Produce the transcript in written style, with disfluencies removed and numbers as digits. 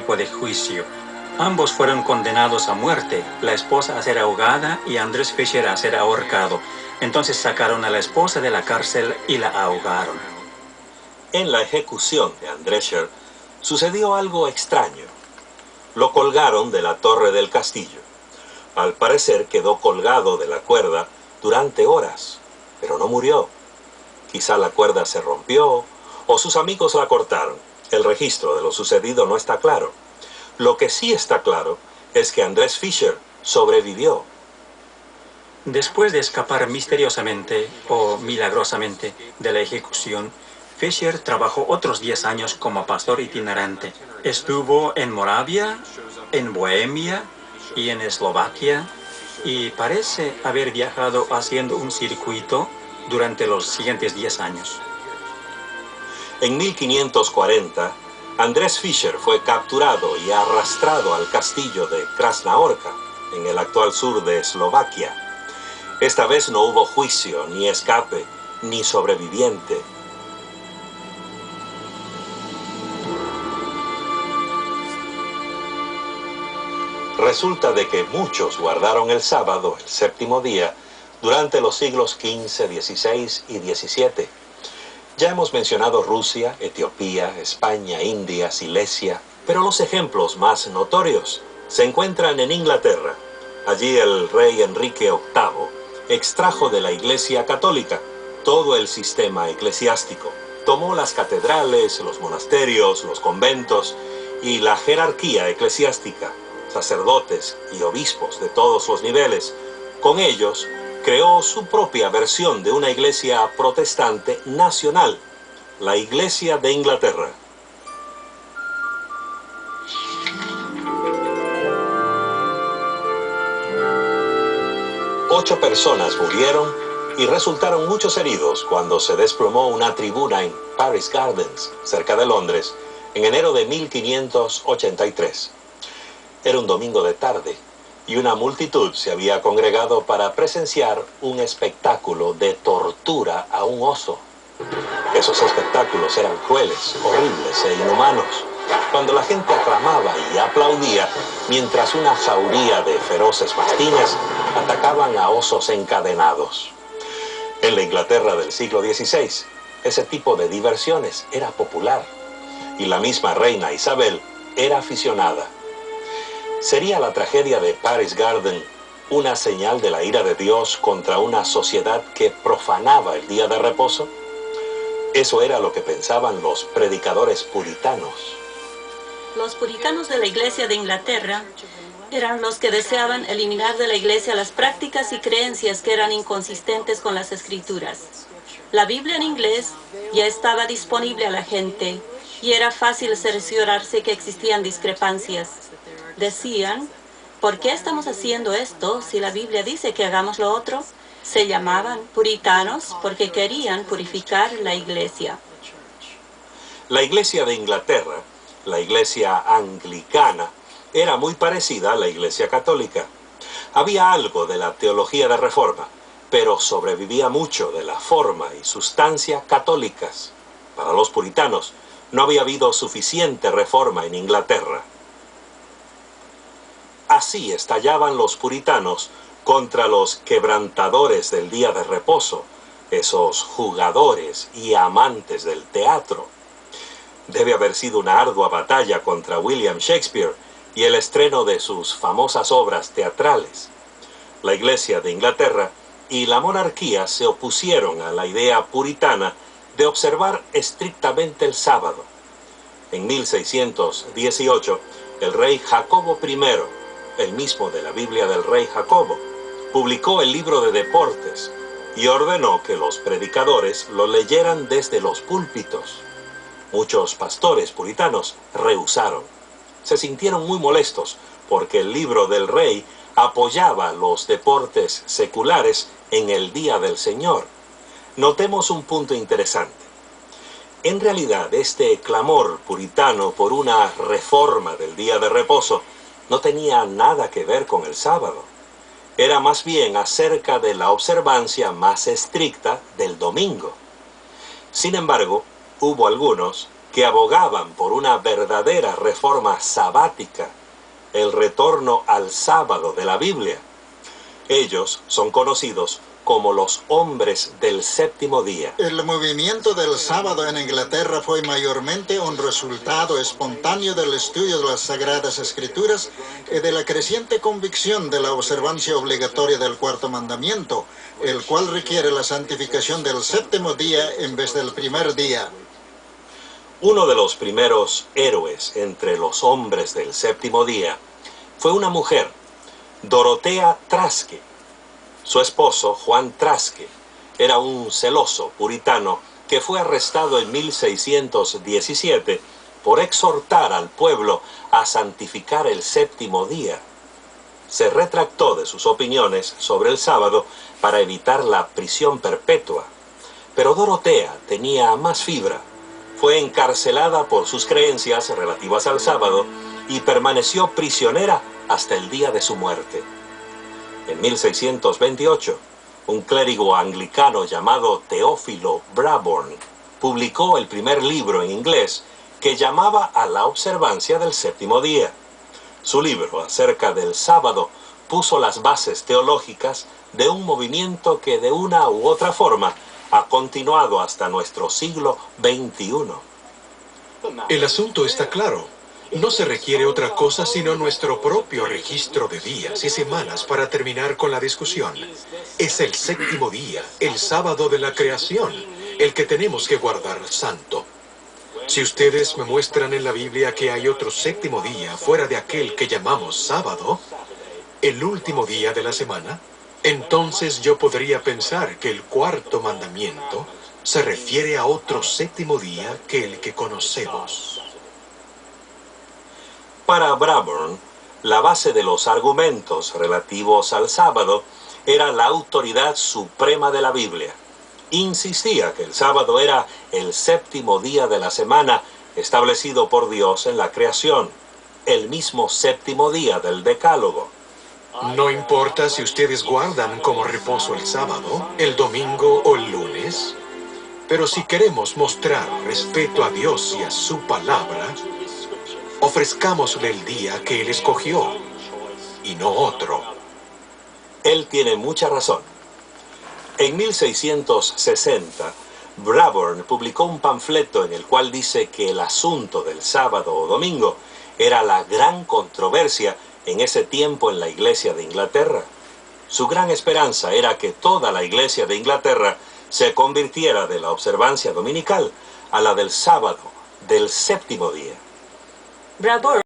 tiempo de juicio. Ambos fueron condenados a muerte, la esposa a ser ahogada y Andrés Fisher a ser ahorcado. Entonces sacaron a la esposa de la cárcel y la ahogaron. En la ejecución de Andrés Fisher sucedió algo extraño. Lo colgaron de la torre del castillo. Al parecer quedó colgado de la cuerda durante horas, pero no murió. Quizá la cuerda se rompió o sus amigos la cortaron. El registro de lo sucedido no está claro. Lo que sí está claro es que Andrés Fisher sobrevivió. Después de escapar misteriosamente o milagrosamente de la ejecución, Fisher trabajó otros 10 años como pastor itinerante. Estuvo en Moravia, en Bohemia y en Eslovaquia, y parece haber viajado haciendo un circuito durante los siguientes 10 años. En 1540, Andrés Fisher fue capturado y arrastrado al castillo de Krasna-Horka, en el actual sur de Eslovaquia. Esta vez no hubo juicio, ni escape, ni sobreviviente. Resulta de que muchos guardaron el sábado, el séptimo día, durante los siglos XV, XVI y XVII. Ya hemos mencionado Rusia, Etiopía, España, India, Silesia, pero los ejemplos más notorios se encuentran en Inglaterra. Allí el rey Enrique VIII extrajo de la Iglesia Católica todo el sistema eclesiástico. Tomó las catedrales, los monasterios, los conventos y la jerarquía eclesiástica, sacerdotes y obispos de todos los niveles. Con ellos creó su propia versión de una iglesia protestante nacional, la Iglesia de Inglaterra. Ocho personas murieron y resultaron muchos heridos cuando se desplomó una tribuna en Paris Gardens, cerca de Londres, en enero de 1583. Era un domingo de tarde y una multitud se había congregado para presenciar un espectáculo de tortura a un oso. Esos espectáculos eran crueles, horribles e inhumanos, cuando la gente aclamaba y aplaudía mientras una jauría de feroces mastines atacaban a osos encadenados. En la Inglaterra del siglo XVI, ese tipo de diversiones era popular y la misma reina Isabel era aficionada. ¿Sería la tragedia de Paris Garden una señal de la ira de Dios contra una sociedad que profanaba el día de reposo? Eso era lo que pensaban los predicadores puritanos. Los puritanos de la Iglesia de Inglaterra eran los que deseaban eliminar de la Iglesia las prácticas y creencias que eran inconsistentes con las Escrituras. La Biblia en inglés ya estaba disponible a la gente y era fácil cerciorarse que existían discrepancias. Decían, ¿por qué estamos haciendo esto si la Biblia dice que hagamos lo otro? Se llamaban puritanos porque querían purificar la Iglesia. La Iglesia de Inglaterra, la Iglesia anglicana, era muy parecida a la Iglesia católica. Había algo de la teología de reforma, pero sobrevivía mucho de la forma y sustancia católicas. Para los puritanos, no había habido suficiente reforma en Inglaterra. Así estallaban los puritanos contra los quebrantadores del día de reposo, esos jugadores y amantes del teatro. Debe haber sido una ardua batalla contra William Shakespeare y el estreno de sus famosas obras teatrales. La Iglesia de Inglaterra y la monarquía se opusieron a la idea puritana de observar estrictamente el sábado. En 1618, el rey Jacobo I, el mismo de la Biblia del rey Jacobo, publicó el libro de deportes y ordenó que los predicadores lo leyeran desde los púlpitos. Muchos pastores puritanos rehusaron. Se sintieron muy molestos porque el libro del rey apoyaba los deportes seculares en el día del Señor. Notemos un punto interesante. En realidad, este clamor puritano por una reforma del día de reposo no tenía nada que ver con el sábado. Era más bien acerca de la observancia más estricta del domingo. Sin embargo, hubo algunos que abogaban por una verdadera reforma sabática, el retorno al sábado de la Biblia. Ellos son conocidos como los hombres del séptimo día. El movimiento del sábado en Inglaterra fue mayormente un resultado espontáneo del estudio de las Sagradas Escrituras y de la creciente convicción de la observancia obligatoria del cuarto mandamiento, el cual requiere la santificación del séptimo día en vez del primer día. Uno de los primeros héroes entre los hombres del séptimo día fue una mujer, Dorotea Traske. Su esposo, Juan Traske, era un celoso puritano que fue arrestado en 1617 por exhortar al pueblo a santificar el séptimo día. Se retractó de sus opiniones sobre el sábado para evitar la prisión perpetua. Pero Dorotea tenía más fibra. Fue encarcelada por sus creencias relativas al sábado y permaneció prisionera hasta el día de su muerte. En 1628, un clérigo anglicano llamado Teófilo Brabourne publicó el primer libro en inglés que llamaba a la observancia del séptimo día. Su libro acerca del sábado puso las bases teológicas de un movimiento que de una u otra forma ha continuado hasta nuestro siglo XXI. El asunto está claro. No se requiere otra cosa sino nuestro propio registro de días y semanas para terminar con la discusión. Es el séptimo día, el sábado de la creación, el que tenemos que guardar santo. Si ustedes me muestran en la Biblia que hay otro séptimo día fuera de aquel que llamamos sábado, el último día de la semana, entonces yo podría pensar que el cuarto mandamiento se refiere a otro séptimo día que el que conocemos. Para Brabourne, la base de los argumentos relativos al sábado era la autoridad suprema de la Biblia. Insistía que el sábado era el séptimo día de la semana establecido por Dios en la creación, el mismo séptimo día del Decálogo. No importa si ustedes guardan como reposo el sábado, el domingo o el lunes, pero si queremos mostrar respeto a Dios y a su palabra, ofrezcámosle el día que Él escogió, y no otro. Él tiene mucha razón. En 1660, Brabourne publicó un panfleto en el cual dice que el asunto del sábado o domingo era la gran controversia en ese tiempo en la Iglesia de Inglaterra. Su gran esperanza era que toda la Iglesia de Inglaterra se convirtiera de la observancia dominical a la del sábado, del séptimo día. Brabourne